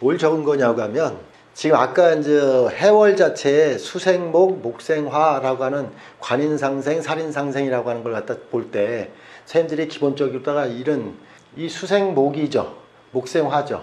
뭘 적은 거냐고 하면 지금 아까 이제 해월 자체에 수생목, 목생화라고 하는 관인상생, 살인상생이라고 하는 걸 갖다 볼 때 선생님들이 기본적으로다가 이런 이 수생목이죠. 목생화죠.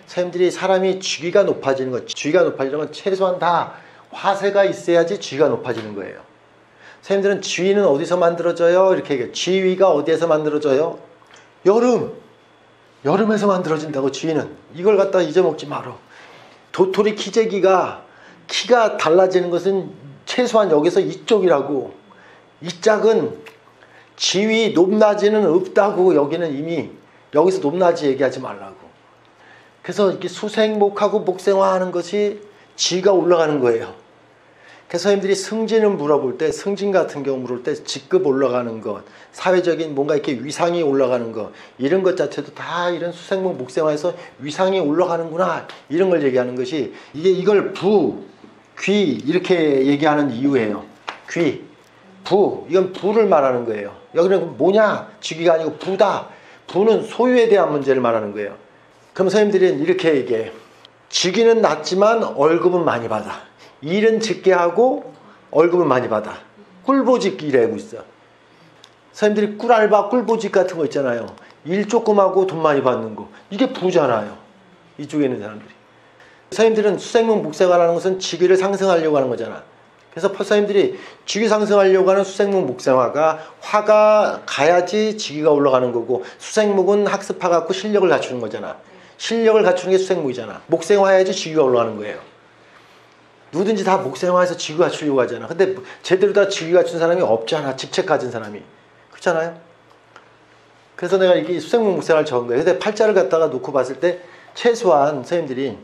선생님들이 사람이 직위가 높아지는 것, 직위가 높아지는 건 최소한 다 화세가 있어야지 직위가 높아지는 거예요. 선생님들은 지위는 어디서 만들어져요? 이렇게 얘기해요. 지위가 어디에서 만들어져요? 여름에서 만들어진다고 지위는. 이걸 갖다 잊어먹지 말어. 도토리 키재기가 키가 달라지는 것은 최소한 여기서 이쪽이라고. 이 짝은 지위 높낮이는 없다고. 여기는 이미 여기서 높낮이 얘기하지 말라고. 그래서 이렇게 수생목하고 목생화하는 것이 지위가 올라가는 거예요. 그래서 선생님들이 승진을 물어볼 때, 승진 같은 경우 물을 때 직급 올라가는 것, 사회적인 뭔가 이렇게 위상이 올라가는 것, 이런 것 자체도 다 이런 수생목 목생화에서 위상이 올라가는구나, 이런 걸 얘기하는 것이, 이걸 부, 귀 이렇게 얘기하는 이유예요. 귀, 부, 이건 부를 말하는 거예요. 여기는 뭐냐? 직위가 아니고 부다. 부는 소유에 대한 문제를 말하는 거예요. 그럼 선생님들이 이렇게 얘기해. 직위는 낮지만 월급은 많이 받아. 일은 적게 하고 월급은 많이 받아. 꿀보직 일하고 있어. 선생님들이 꿀알바, 꿀보직 같은 거 있잖아요. 일 조금 하고 돈 많이 받는 거. 이게 부잖아요. 이쪽에 있는 사람들이. 선생님들은 수생목 목생화라는 것은 직위를 상승하려고 하는 거잖아. 그래서 선생님들이 직위 상승하려고 하는 수생목 목생화가 화가 가야지 직위가 올라가는 거고, 수생목은 학습해 갖고 실력을 갖추는 거잖아. 실력을 갖추는 게 수생목이잖아. 목생화해야지 직위가 올라가는 거예요. 누구든지 다 목생화해서 직위 갖추려고 하잖아. 근데 제대로 다 직위 갖춘 사람이 없잖아. 직책 가진 사람이. 그렇잖아요. 그래서 내가 이게 수생목 목생화를 적은 거예요. 근데 팔자를 갖다가 놓고 봤을 때 최소한 선생님들이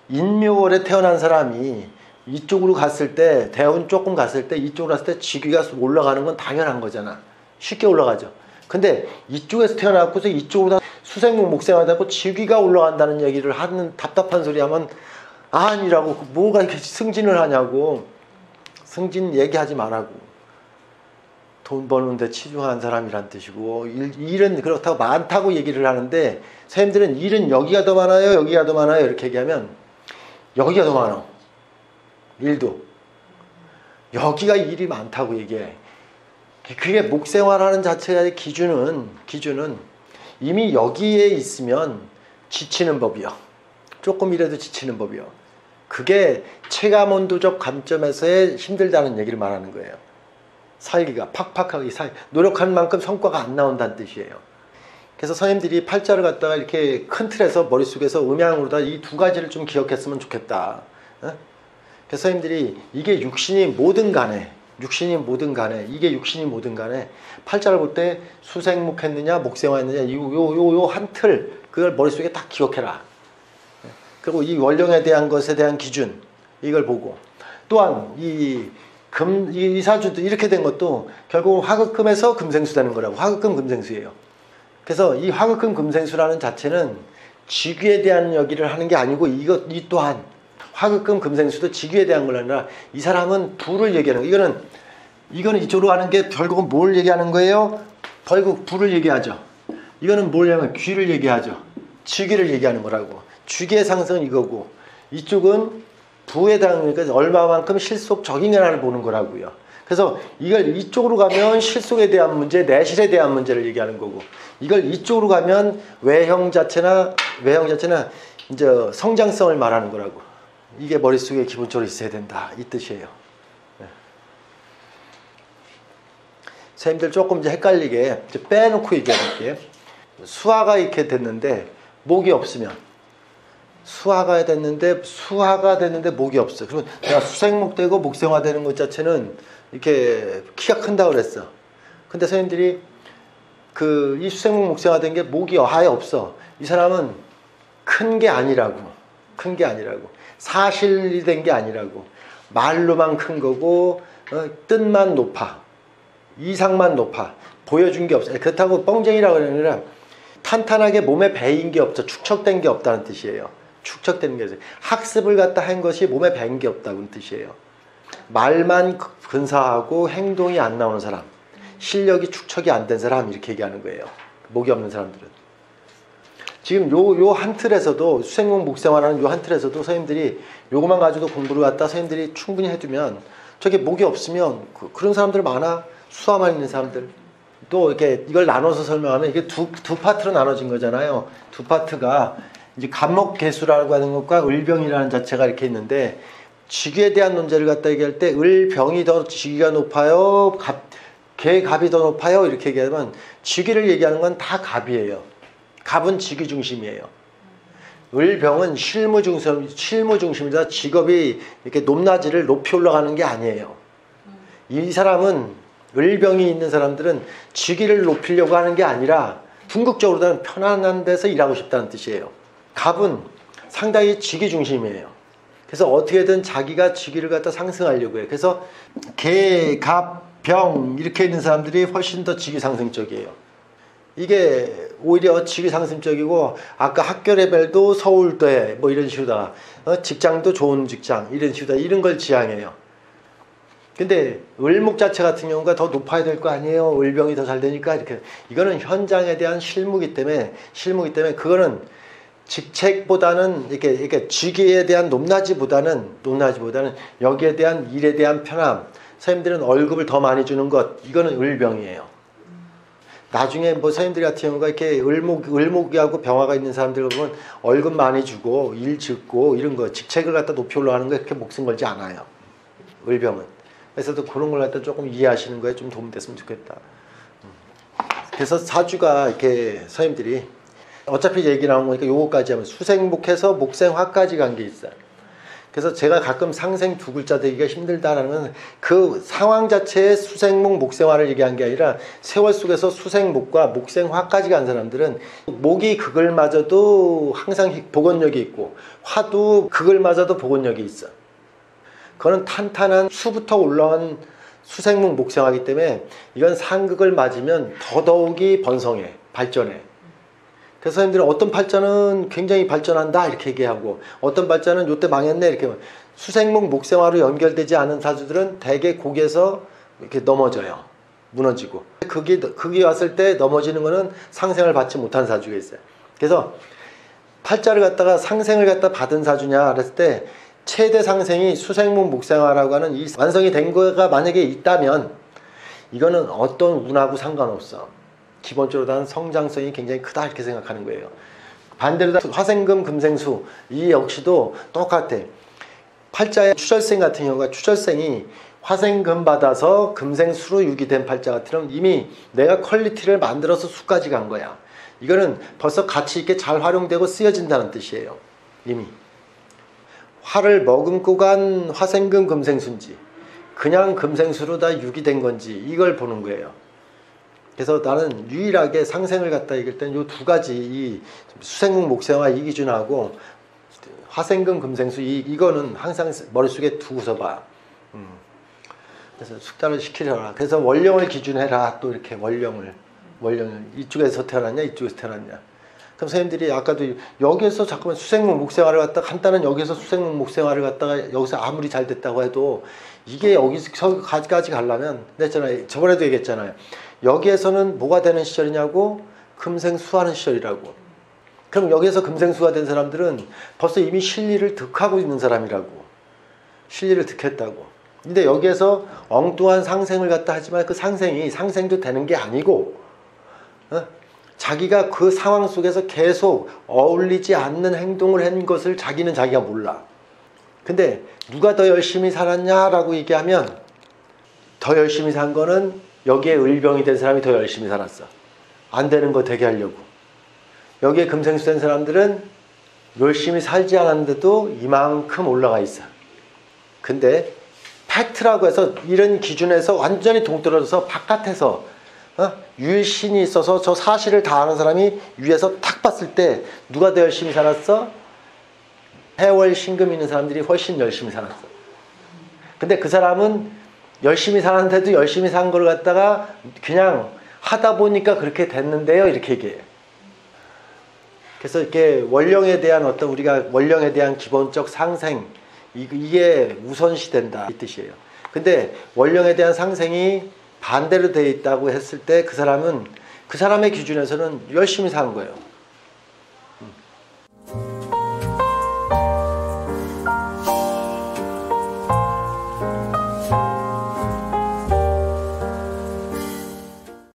인묘월에 태어난 사람이 이쪽으로 갔을 때, 대운 조금 갔을 때, 이쪽으로 갔을 때 직위가 올라가는 건 당연한 거잖아. 쉽게 올라가죠. 근데 이쪽에서 태어나고서 이쪽으로 수생목 목생화되고 직위가 올라간다는 얘기를 하는 답답한 소리 하면 아니라고. 뭐가 이렇게 승진을 하냐고. 승진 얘기하지 말라고. 돈 버는데 치중한 사람이란 뜻이고, 일은 그렇다고 많다고 얘기를 하는데, 선생님들은 일은 여기가 더 많아요, 여기가 더 많아요, 이렇게 얘기하면 여기가 더 많아. 일도 여기가 일이 많다고 얘기해. 그게 목생활하는 자체의 기준은 이미 여기에 있으면 지치는 법이요. 조금이라도 지치는 법이요. 그게 체감온도적 관점에서의 힘들다는 얘기를 말하는 거예요. 살기가 팍팍하게 노력한 만큼 성과가 안 나온다는 뜻이에요. 그래서 선생님들이 팔자를 갖다가 이렇게 큰 틀에서 머릿속에서 음양으로다 이 두 가지를 좀 기억했으면 좋겠다. 그래서 선생님들이 이게 육신이 뭐든 간에 이게 육신이 뭐든 간에 팔자를 볼 때 수생목 했느냐 목생화 했느냐 요 한 틀, 그걸 머릿속에 딱 기억해라. 그리고 이 원령에 대한 것에 대한 기준, 이걸 보고, 또한 이 사주도 이렇게 된 것도 결국 화극금에서 금생수 되는 거라고. 화극금 금생수예요. 그래서 이 화극금 금생수라는 자체는 직위에 대한 얘기를 하는 게 아니고, 이 또한 화극금 금생수도 직위에 대한 걸 아니라 이 사람은 부를 얘기하는 거예요. 이거는 이쪽으로 가는 게 결국은 뭘 얘기하는 거예요? 결국 부를 얘기하죠. 이거는 뭘 얘기하면 귀를 얘기하죠. 직위를 얘기하는 거라고. 직위의 상승은 이거고, 이쪽은 부에 대한, 그러니까 얼마만큼 실속 적응이라를 보는 거라고요. 그래서 이걸 이쪽으로 가면 실속에 대한 문제, 내실에 대한 문제를 얘기하는 거고, 이걸 이쪽으로 가면 외형 자체나 이제 성장성을 말하는 거라고. 이게 머릿속에 기본적으로 있어야 된다, 이 뜻이에요. 네. 선생님들 조금 이제 헷갈리게 이제 빼놓고 얘기해볼게요. 수화가 이렇게 됐는데 목이 없으면, 수화가 됐는데 목이 없어. 그러면 내가 수생목 되고 목생화 되는 것 자체는 이렇게 키가 큰다고 그랬어. 근데 선생님들이 이 수생목 목생화 된 게 목이 아예 없어. 이 사람은 큰 게 아니라고. 사실이 된 게 아니라고. 말로만 큰 거고, 뜻만 높아. 이상만 높아. 보여준 게 없어. 그렇다고 뻥쟁이라고 하는 게 아니라 탄탄하게 몸에 배인 게 없어. 축적된 게 없다는 뜻이에요. 축적되는 게 없어요. 학습을 갖다 한 것이 몸에 배인 게 없다는 뜻이에요. 말만 근사하고 행동이 안 나오는 사람, 실력이 축적이 안 된 사람, 이렇게 얘기하는 거예요. 목이 없는 사람들은. 지금 요 한 틀에서도 수생목 목생활하는 요 한 틀에서도 선생님들이 요것만 가지고도 공부를 갖다 선생님들이 충분히 해두면 저게 목이 없으면 그런 사람들 많아. 수화만 있는 사람들. 또 이렇게 이걸 나눠서 설명하면 이게 두 파트로 나눠진 거잖아요. 두 파트가 이제 갑목개수라고 하는 것과 을병이라는 자체가 이렇게 있는데 직위에 대한 논제를 갖다 얘기할 때 을병이 더 직위가 높아요? 갑이 더 높아요? 이렇게 얘기하면 직위를 얘기하는 건 다 갑이에요. 갑은 직위 중심이에요. 을병은 실무 중심이다. 직업이 이렇게 높낮이를 높이 올라가는 게 아니에요. 이 사람은 을병이 있는 사람들은 직위를 높이려고 하는 게 아니라 궁극적으로는 편안한 데서 일하고 싶다는 뜻이에요. 갑은 상당히 직위 중심이에요. 그래서 어떻게든 자기가 직위를 갖다 상승하려고 해요. 그래서 개, 갑, 병 이렇게 있는 사람들이 훨씬 더 직위 상승적이에요. 이게 오히려 직위 상승적이고 아까 학교 레벨도 서울대 뭐 이런 식으로다가 직장도 좋은 직장 이런 식으로다 이런 걸 지향해요. 근데 을목 자체 같은 경우가 더 높아야 될 거 아니에요. 을병이 더 잘 되니까 이렇게 이거는 현장에 대한 실무기 때문에 그거는 직책보다는 이렇게 직위에 대한 높낮이보다는 여기에 대한 일에 대한 편함. 선생님들은 월급을 더 많이 주는 것 이거는 을병이에요. 나중에 뭐 선생님들 같은 경우가 이렇게 을목이하고 병화가 있는 사람들 보면 월급 많이 주고 일 짓고 이런 거 직책을 갖다 높이 올라가는 거 그렇게 목숨 걸지 않아요. 을병은. 그래서 또 그런 걸 갖다 조금 이해하시는 거에 좀 도움됐으면 좋겠다. 그래서 사주가 이렇게 선생님들이 어차피 얘기 나온 거니까 요거까지 하면 수생목해서 목생화까지 간 게 있어요. 그래서 제가 가끔 상생 두 글자 되기가 힘들다라는 건 그 상황 자체의 수생목 목생화를 얘기한 게 아니라 세월 속에서 수생목과 목생화까지 간 사람들은 목이 그걸마저도 항상 복원력이 있고 화도 그걸마저도 복원력이 있어. 그거는 탄탄한 수부터 올라온 수생목 목생화이기 때문에 이건 상극을 맞으면 더더욱이 번성해 발전해. 그래서 선생님들은 어떤 팔자는 굉장히 발전한다 이렇게 얘기하고 어떤 팔자는 요때 망했네 이렇게 수생목 목생화로 연결되지 않은 사주들은 대개 곡에서 이렇게 넘어져요. 무너지고 극이 왔을 때 넘어지는 거는 상생을 받지 못한 사주가 있어요. 그래서 팔자를 갖다가 상생을 갖다 받은 사주냐 그랬을 때 최대 상생이 수생목 목생화라고 하는 이 완성이 된 거가 만약에 있다면 이거는 어떤 운하고 상관없어. 기본적으로 는 성장성이 굉장히 크다 이렇게 생각하는 거예요. 반대로 화생금 금생수 이 역시도 똑같아. 팔자의 추절생 같은 경우가 추절생이 화생금 받아서 금생수로 유기된 팔자 같으면 이미 내가 퀄리티를 만들어서 수까지 간 거야. 이거는 벌써 가치 있게 잘 활용되고 쓰여진다는 뜻이에요. 이미 화를 머금고 간 화생금 금생수인지 그냥 금생수로 다 유기된 건지 이걸 보는 거예요. 그래서 나는 유일하게 상생을 갖다 얘기할 때는 이 두 가지 이 수생목 목생화 이 기준하고 화생금 금생수 이거는 항상 머릿속에 두고서 봐. 그래서 숙달을 시키려라. 그래서 원령을 기준해라. 또 이렇게 원령을 이쪽에서 태어났냐 이쪽에서 태어났냐. 그럼 선생님들이 아까도 여기에서 자꾸만 수생목 목생화를 갖다가 간단한 여기에서 수생목 목생화를 갖다가 여기서 아무리 잘 됐다고 해도 이게 여기서까지 가려면 냈잖아요. 저번에도 얘기했잖아요. 여기에서는 뭐가 되는 시절이냐고 금생수하는 시절이라고. 그럼 여기에서 금생수가 된 사람들은 벌써 이미 실리를 득하고 있는 사람이라고. 실리를 득했다고. 근데 여기에서 엉뚱한 상생을 갖다 하지만 그 상생이 상생도 되는 게 아니고 자기가 그 상황 속에서 계속 어울리지 않는 행동을 한 것을 자기는 자기가 몰라. 근데 누가 더 열심히 살았냐라고 얘기하면 더 열심히 산 거는 여기에 을병이 된 사람이 더 열심히 살았어. 안 되는 거 되게 하려고. 여기에 금생수 된 사람들은 열심히 살지 않았는데도 이만큼 올라가 있어. 근데 팩트라고 해서 이런 기준에서 완전히 동떨어져서 바깥에서 유일신이 있어서 저 사실을 다 아는 사람이 위에서 탁 봤을 때 누가 더 열심히 살았어? 해월 신금 있는 사람들이 훨씬 열심히 살았어. 근데 그 사람은 열심히 살았는데도 열심히 산 걸 갖다가 그냥 하다 보니까 그렇게 됐는데요 이렇게 얘기해요. 그래서 이렇게 원령에 대한 어떤 우리가 원령에 대한 기본적 상생 이게 우선시된다 이 뜻이에요. 근데 원령에 대한 상생이 반대로 되어 있다고 했을 때 그 사람은 그 사람의 기준에서는 열심히 사는 거예요.